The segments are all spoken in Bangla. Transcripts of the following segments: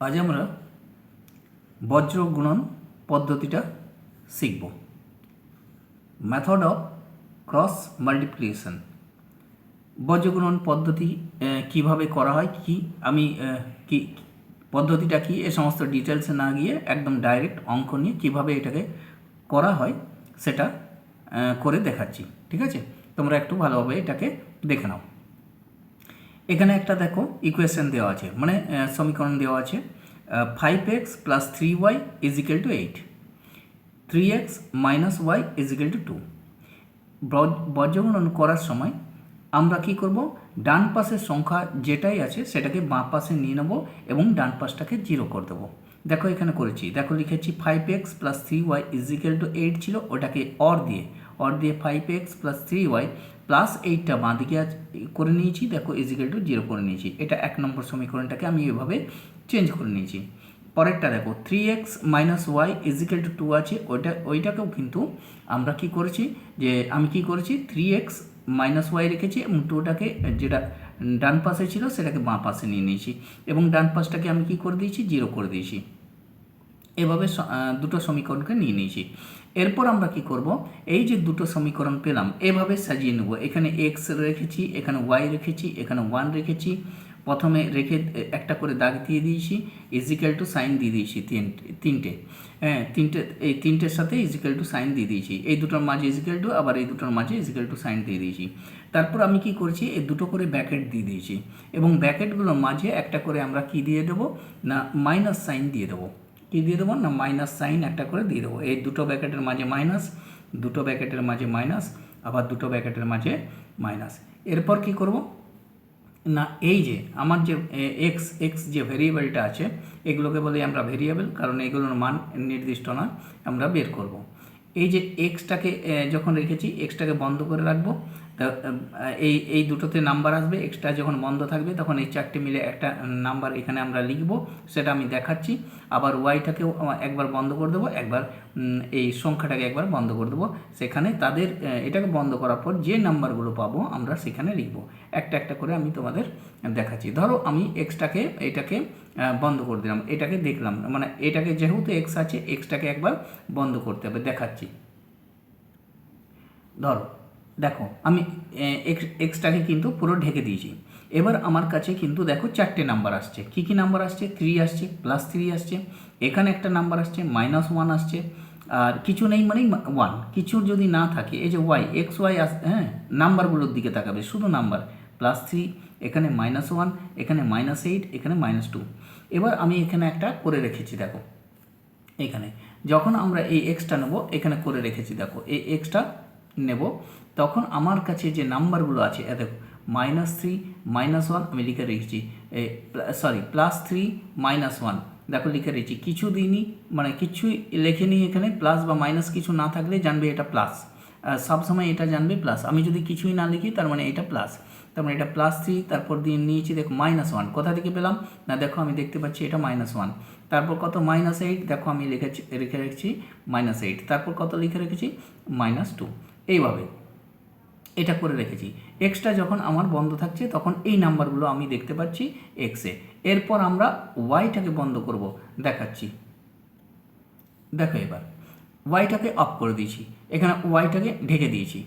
আজ আমরা বজ্র গুণন পদ্ধতিটা শিখব। Method of cross multiplication. বজ্র গুণন পদ্ধতি কিভাবে করা হয়, কি আমি কি পদ্ধতিটা কি এ সমস্ত ডিটেলসে না গিয়ে একদম ডাইরেক্ট অঙ্ক নিয়ে কীভাবে এটাকে করা হয় সেটা করে দেখাচ্ছি। ঠিক আছে, তোমরা একটু ভালোভাবে এটাকে দেখে নাও। এখানে একটা দেখো ইকুয়েশন দেওয়া আছে, মানে সমীকরণ দেওয়া আছে 5x + 3y = 8, 3x - y = 2। বজ্রগুণন করার সময় আমরা কি করব, ডান পাশের সংখ্যা যেটাই আছে সেটাকে বাঁ পাশে নিয়ে নেব এবং ডান পাশটাকে 0 করে দেবো। দেখো এখানে করেছি, দেখো লিখেছি 5x + 3y = 8 ছিল, ওটাকে অর দিয়ে 5x + 3y + 8টা বাঁ দিকে করে নিয়েছি, দেখো = 0 করে নিয়েছি। এটা 1 নম্বর সমীকরণটাকে আমি এভাবে চেঞ্জ করে নিয়েছি। পরেরটা দেখো 3x - y = 2 আছে, ওইটাকেও কিন্তু আমরা কি করেছি, যে আমি কি করেছি 3x - y রেখেছি এবং 2টাকে যেটা ডান পাশে ছিল সেটাকে বাঁ পাশে নিয়ে নিয়েছি এবং ডান পাশটাকে আমি কি করে দিয়েছি 0 করে দিয়েছি। এভাবে দুটো সমীকরণকে নিয়ে নিয়েছি। এরপর আমরা কি করব, এই যে দুটো সমীকরণ পেলাম এভাবে সাজিয়ে নেব। এখানে x রেখেছি, এখানে y রেখেছি, এখানে 1 রেখেছি। প্রথমে রেখে একটা করে দাগ দিয়ে দিয়েছি, সাইন দিয়ে দিয়েছি তিনটে, এই তিনটের সাথে সাইন দিয়ে দিয়েছি। এই দুটোর মাঝে আবার এই দুটোর মাঝে সাইন দিয়ে দিয়েছি। তারপর আমি কি করেছি, এই দুটো করে ব্র্যাকেট দিয়ে দিয়েছি এবং ব্র্যাকেটগুলোর মাঝে একটা করে আমরা কি দিয়ে দেবো না মাইনাস সাইন দিয়ে দেবো। কি দিয়ে দেবো না মাইনাস সাইন একটা করে দিয়ে দেবো। এই দুটো ব্র্যাকেটের মাঝে মাইনাস, দুটো ব্র্যাকেটের মাঝে মাইনাস, আবার দুটো ব্র্যাকেটের মাঝে মাইনাস। এরপর কি করব না, এই যে আমার যে এক্স যে ভেরিয়েবলটা আছে এগুলোকে বলি আমরা ভেরিয়েবল, কারণ এগুলোর মান নির্দিষ্ট না, আমরা বের করব। এই যে এক্সটাকে যখন রেখেছি এক্সটাকে বন্ধ করে রাখবো, এই দুটোতে নাম্বার আসবে। এক্সট্রা যখন বন্ধ থাকবে তখন এই চারটে মিলে একটা নাম্বার এখানে আমরা লিখব, সেটা আমি দেখাচ্ছি। আবার ওয়াইটাকেও একবার বন্ধ করে দেবো, একবার এই সংখ্যাটাকে একবার বন্ধ করে দেবো। সেখানে তাদের এটাকে বন্ধ করার পর যে নাম্বারগুলো পাবো আমরা সেখানে লিখব। একটা একটা করে আমি তোমাদের দেখাচ্ছি। ধরো আমি এটাকে বন্ধ করে দিলাম, এটাকে দেখলাম, মানে এটাকে যেহেতু এক্স আছে এক্সটাকে একবার বন্ধ করতে হবে, দেখাচ্ছি। ধরো দেখো আমি এক্সটাকে কিন্তু পুরো ঢেকে দিয়েছি। এবার আমার কাছে কিন্তু দেখো চারটে নাম্বার আসছে। কি কি নাম্বার আসছে, 3 আসছে, +3 আসছে, এখানে একটা নাম্বার আসছে, -1 আসছে, আর কিছু নেই মানে 1। কিছু যদি না থাকে, এই যে ওয়াই এক্স ওয়াই হ্যাঁ, নাম্বারগুলোর দিকে তাকাবে, শুধু নাম্বার। +3, এখানে -1, এখানে -8, এখানে -2। এবার আমি এখানে একটা করে রেখেছি, দেখো এখানে যখন আমরা এই এক্সটা নেব এখানে করে রেখেছি, দেখো এই এক্সটা নেব তখন আমার কাছে যে নাম্বারগুলো আছে দেখো -3 -1 আমি লিখে রেখেছি, +3 -1 দেখো লিখে রেখেছি। কিছু দিইনি, মানে কিছুই লেখেনি এখানে, প্লাস বা মাইনাস কিছু না থাকলে জানবে এটা প্লাস, সবসময় এটা জানবে প্লাস। আমি যদি কিছুই না লিখি তার মানে এটা প্লাস, তার মানে এটা +3। তারপর দিয়ে নিয়েছি দেখো -1, কোথা থেকে পেলাম না, দেখো আমি দেখতে পাচ্ছি এটা -1। তারপর কত -8, দেখো আমি রেখে রেখেছি -8। তারপর কত লিখে রেখেছি -2। এইভাবে এটা করে রেখেছি। এক্সটা যখন আমার বন্ধ থাকছে তখন এই নাম্বারগুলো আমি দেখতে পাচ্ছি এক্সে। এরপর আমরা ওয়াইটাকে বন্ধ করব, দেখাচ্ছি। দেখো এবার ওয়াইটাকে অফ করে দিয়েছি, এখানে ওয়াইটাকে ঢেকে দিয়েছি।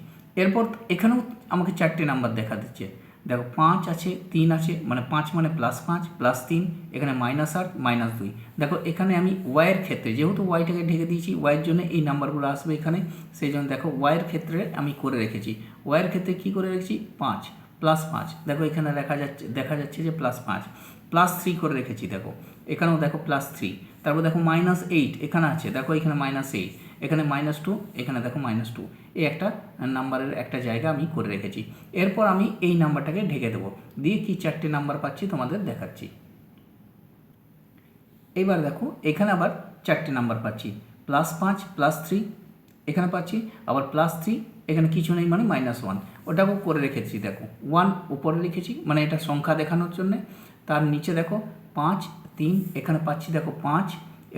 এরপর এখানেও আমাকে চারটে নাম্বার দেখা দিচ্ছে, দেখো 5 আছে, 3 আছে, মানে 5 মানে +5 +3, এখানে -8 -2। দেখো এখানে আমি ওয়াইয়ের ক্ষেত্রে যেহেতু ওয়াইটাকে ঢেকে দিয়েছি, ওয়াইয়ের জন্য এই নাম্বারগুলো আসবে এখানে, সেই জন্য দেখো ওয়াইয়ের ক্ষেত্রে আমি করে রেখেছি। ওয়াইয়ের ক্ষেত্রে কী করে রেখেছি 5 +5, দেখো এখানে দেখা যাচ্ছে যে +5, +3 করে রেখেছি, দেখো এখানেও দেখো +3। তারপর দেখো -8 এখানে আছে, দেখো এখানে -8, এখানে -2, এখানে দেখো -2। এই একটা নাম্বারের একটা জায়গা আমি করে রেখেছি। এরপর আমি এই নাম্বারটাকে ঢেকে দেবো, দিয়ে কি চারটে নাম্বার পাচ্ছি তোমাদের দেখাচ্ছি। এবার দেখো এখানে আবার চারটে নাম্বার পাচ্ছি, +5 +3 এখানে পাচ্ছি, আবার +3 এখানে কিছু নেই মানে -1, ওটাকেও করে রেখেছি। দেখো 1 উপরে লিখেছি, মানে এটা সংখ্যা দেখানোর জন্যে। তার নিচে দেখো 5 3 এখানে পাচ্ছি, দেখো 5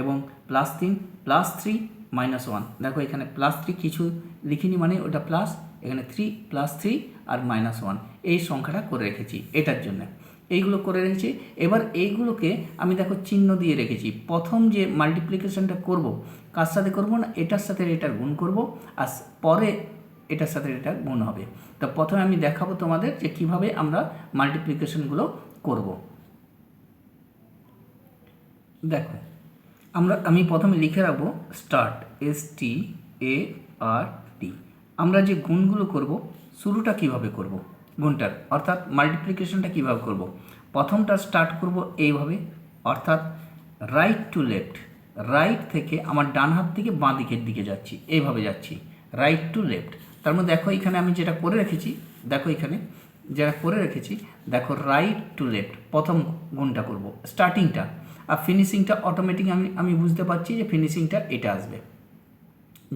এবং +3 +3 -1, দেখো এখানে +3 কিছু লিখিনি মানে ওটা প্লাস, এখানে 3 +3 আর -1 এই সংখ্যাটা করে রেখেছি এটার জন্য। এইগুলো করে রেখেছি। এবার এইগুলোকে আমি দেখো চিহ্ন দিয়ে রেখেছি। প্রথম যে মাল্টিপ্লিকেশনটা করব কার সাথে করব না, এটার সাথে এটার গুণ করব, আর পরে এটার সাথে এটা গুণ হবে। তো প্রথমে আমি দেখাবো তোমাদের যে কিভাবে আমরা মাল্টিপ্লিকেশনগুলো করব। দেখো আমি প্রথমে লিখে রাখবো স্টার্ট, START। আমরা যে গুণগুলো করব শুরুটা কিভাবে করব, গুণটার অর্থাৎ মাল্টিপ্লিকেশনটা কিভাবে করব। প্রথমটা স্টার্ট করব এইভাবে, অর্থাৎ রাইট টু লেফট, রাইট থেকে আমার ডান হাত থেকে বাঁ দিকের দিকে যাচ্ছি, এইভাবে যাচ্ছি রাইট টু লেফট। তার মধ্যে দেখো এখানে আমি যেটা করে রেখেছি, দেখো এখানে যেটা করে রেখেছি, দেখো রাইট টু লেফট প্রথম গুণটা করব স্টার্টিংটা, আর ফিনিশিংটা অটোমেটিক আমি বুঝতে পারছি যে ফিনিশিংটা এটা আসবে,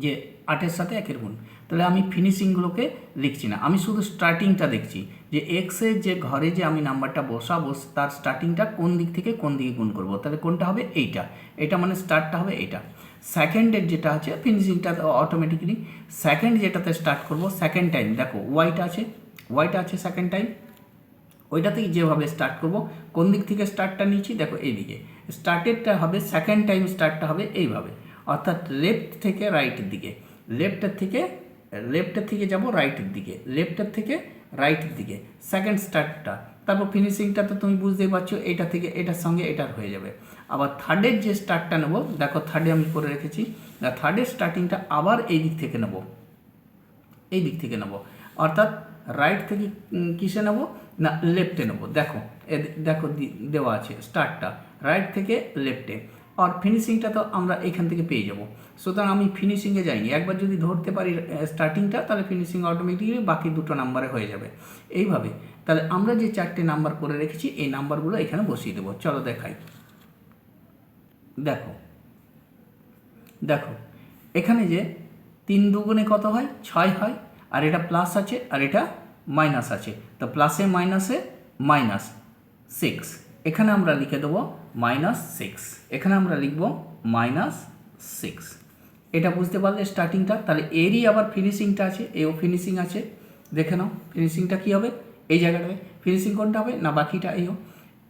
যে 8-এর সাথে 1-এর গুণ। তাহলে আমি ফিনিশিংগুলোকে লিখছি না, আমি শুধু স্টার্টিংটা দেখছি যে এক্সের যে ঘরে যে আমি নাম্বারটা বসাবো তার স্টার্টিংটা কোন দিক থেকে কোন দিকে গুণ করব। তাহলে কোনটা হবে এইটা, এটা মানে স্টার্টটা হবে এইটা। সেকেন্ডের যেটা আছে ফিনিশিংটা অটোমেটিকলি সেকেন্ড যেটাতে স্টার্ট করব, সেকেন্ড টাইম দেখো ওয়াইটা আছে সেকেন্ড টাইম, ওইটা থেকে যেভাবে স্টার্ট করব, কোন দিক থেকে স্টার্টটা নিচ্ছি দেখো এইদিকে, স্টার্টেরটা হবে সেকেন্ড টাইম স্টার্টটা হবে এইভাবে, অর্থাৎ লেফট থেকে রাইটের দিকে, লেফটের থেকে যাব রাইটের দিকে, লেফটের থেকে রাইটের দিকে সেকেন্ড স্টার্টটা। তারপর ফিনিশিংটা তো তুমি বুঝতেই পারছো, এটা থেকে এটার সঙ্গে এটার হয়ে যাবে। আবার থার্ডের যে স্টার্টটা নেব, দেখো থার্ডে আমি করে রেখেছি, থার্ডের স্টার্টিংটা আবার এই দিক থেকে নেব, অর্থাৎ রাইট থেকে কিসে নেব না লেফটে নেব। দেখো দেখো দেওয়া আছে স্টার্টটা রাইট থেকে লেফটে, আর ফিনিশিংটা তো আমরা এখান থেকে পেয়ে যাব। সুতরাং আমি ফিনিশিংয়ে যাইনি, একবার যদি ধরতে পারি স্টার্টিংটা তাহলে ফিনিশিং অটোমেটিকলি বাকি দুটো নাম্বারে হয়ে যাবে। এইভাবে তাহলে আমরা যে 4টে নাম্বার করে রেখেছি এই নাম্বারগুলো এখানে বসিয়ে দেবো। চলো দেখাই। দেখো এখানে যে 3 দুগুণে কত হয় 6 হয়, আর এটা প্লাস আছে আর এটা মাইনাস আছে, তো প্লাসে মাইনাসে -6, এখানে আমরা লিখে দেবো -6, এখানে আমরা লিখব -6। এটা বুঝতে পারলে স্টার্টিংটা। তাহলে এরই আবার ফিনিশিংটা আছে, এও ফিনিশিং আছে, দেখে নাও ফিনিশিংটা কী হবে এই জায়গাটায়, ফিনিশিং কোনটা হবে না বাকিটা এও,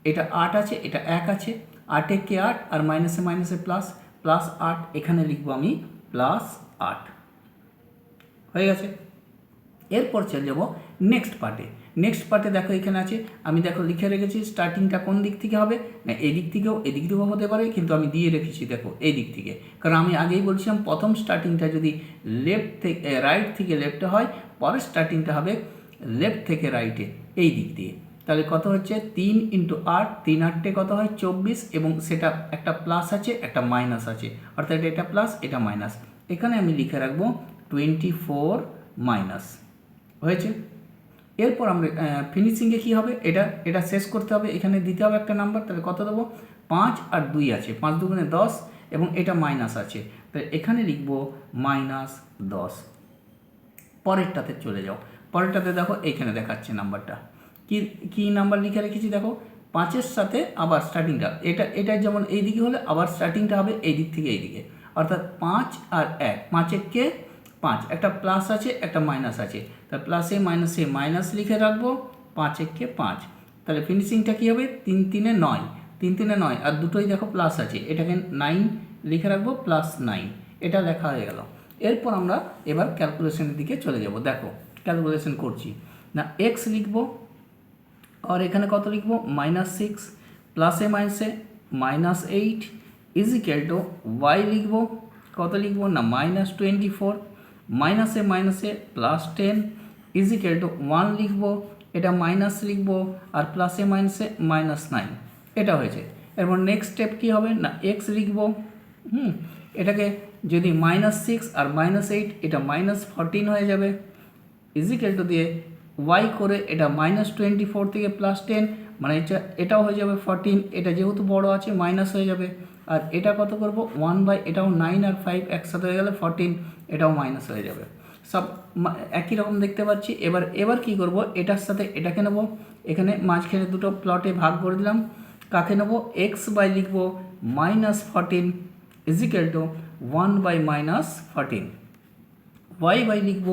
এটা 8 আছে এটা 1 আছে, 8 কে 8 আর মাইনাসে +8, এখানে লিখব আমি +8, হয়ে গেছে। এরপর চলে যাব নেক্সট পার্টে। দেখো এখানে আছে, আমি দেখো লিখে রেখেছি স্টার্টিংটা কোন দিক থেকে হবে না এদিক থেকেও হতে পারে, কিন্তু আমি দিয়ে রেখেছি দেখো এই দিক থেকে, কারণ আমি আগেই বলছিলাম প্রথম স্টার্টিংটা যদি রাইট থেকে লেফটে হয়, পরের স্টার্টিংটা হবে লেফট থেকে রাইটে এই দিক দিয়ে। তাহলে কত হচ্ছে 3 × 8, 3 8 কত হয় 24, এবং সেটা একটা প্লাস আছে একটা মাইনাস আছে, অর্থাৎ এটা প্লাস এটা মাইনাস, এখানে আমি লিখে রাখবো 24 মাইনাস, হয়েছে। এরপর আমরা ফিনিশিংয়ে কী হবে, এটা শেষ করতে হবে, এখানে দিতে হবে একটা নাম্বার, তাহলে কত দেবো 5 আর 2 আছে, 5 দুগুণে 10, এবং এটা মাইনাস আছে, তাহলে এখানে লিখব -10। পরেরটাতে চলে যাও, পরেরটাতে দেখো এখানে দেখাচ্ছে নাম্বারটা কি নাম্বার লিখে রেখেছি দেখো, 5-এর সাথে আবার স্টার্টিংটা এটা যেমন এই দিকে হলে আবার স্টার্টিংটা হবে এই দিক থেকে এই দিকে, অর্থাৎ 5 আর 1, 5 কে 5, একটা প্লাস আছে একটা মাইনাস আছে, তাহলে প্লাসে মাইনাসে মাইনাস লিখে রাখবো, 5 কে 5, তাহলে ফিনিশিংটা কী হবে 3 3 9, 3 3 9, আর দুটোই দেখো প্লাস আছে, এটাকে 9 লিখে রাখবো +9, এটা লেখা হয়ে গেল। এরপর আমরা এবার ক্যালকুলেশনের দিকে চলে যাব। দেখো ক্যালকুলেশন করছি না, এক্স লিখবো আর এখানে কত লিখবো -6, প্লাসে মাইনাসে -8 ইজিক্যাল টু ওয়াই লিখবো, কত লিখবো না -24, মাইনাসে +10 ইজিক্যাল টু 1 লিখবো, এটা মাইনাস লিখবো, আর প্লাসে মাইনাসে -9, এটা হয়েছে। এরপর নেক্সট স্টেপ কী হবে না এক্স লিখবো, এটাকে যদি -6 আর -8 এটা -14 হয়ে যাবে, ইজিক্যাল টু দিয়ে ওয়াই করে এটা -24 থেকে +10, মানে এটাও হয়ে যাবে 14, এটা যেহেতু বড় আছে মাইনাস হয়ে যাবে, আর এটা কত করব 1/, এটাও 9 আর 5 একসাথে হয়ে গেলে 14, এটাও মাইনাস হয়ে যাবে, সব একই রকম দেখতে পাচ্ছি। এবার কি করব, এটার সাথে এটাকে নেব, এখানে মাঝখানে দুটো প্লটে ভাগ করে দিলাম, কাকে নেব x/, লিখব -14 ইজিক্যাল টু 1/-14, y/, লিখব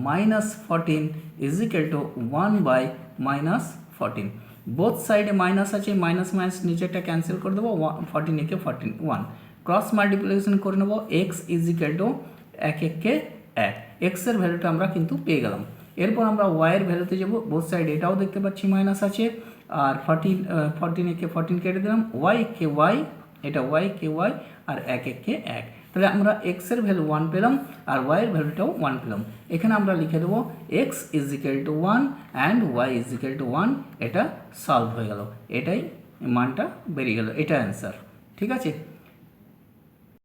-14 ইজিক্যাল টু 1/-14, বোথ সাইডে মাইনাস আছে, মাইনাস মাইনাস নিচেরটা ক্যান্সেল করে দেবো, 14 একে 14 1, ক্রস মাল্টিপ্লিকেশন করে নেবো, এক্স ইজ ইকুয়াল টু 1 1 1, এক্সের ভ্যালুটা আমরা কিন্তু পেয়ে গেলাম। এরপর আমরা ওয়াইয়ের ভ্যালুতে যাবো, বোথ সাইড এটাও দেখতে পাচ্ছি মাইনাস আছে, আর 14 একে 14 কেটে দিলাম, ওয়াই কে ওয়াই, এটা ওয়াই কে ওয়াই, আর 1 1 1, তাহলে আমরা এক্সের ভ্যালু 1 পেলাম আর ওয়াইয়ের ভ্যালুটাও 1 পেলাম। এখানে আমরা লিখে দেবো X is equal to 1 and Y is equal to 1, এটা সলভ হয়ে গেল, এটাই মানটা বেরিয়ে গেল, এটা অ্যান্সার। ঠিক আছে।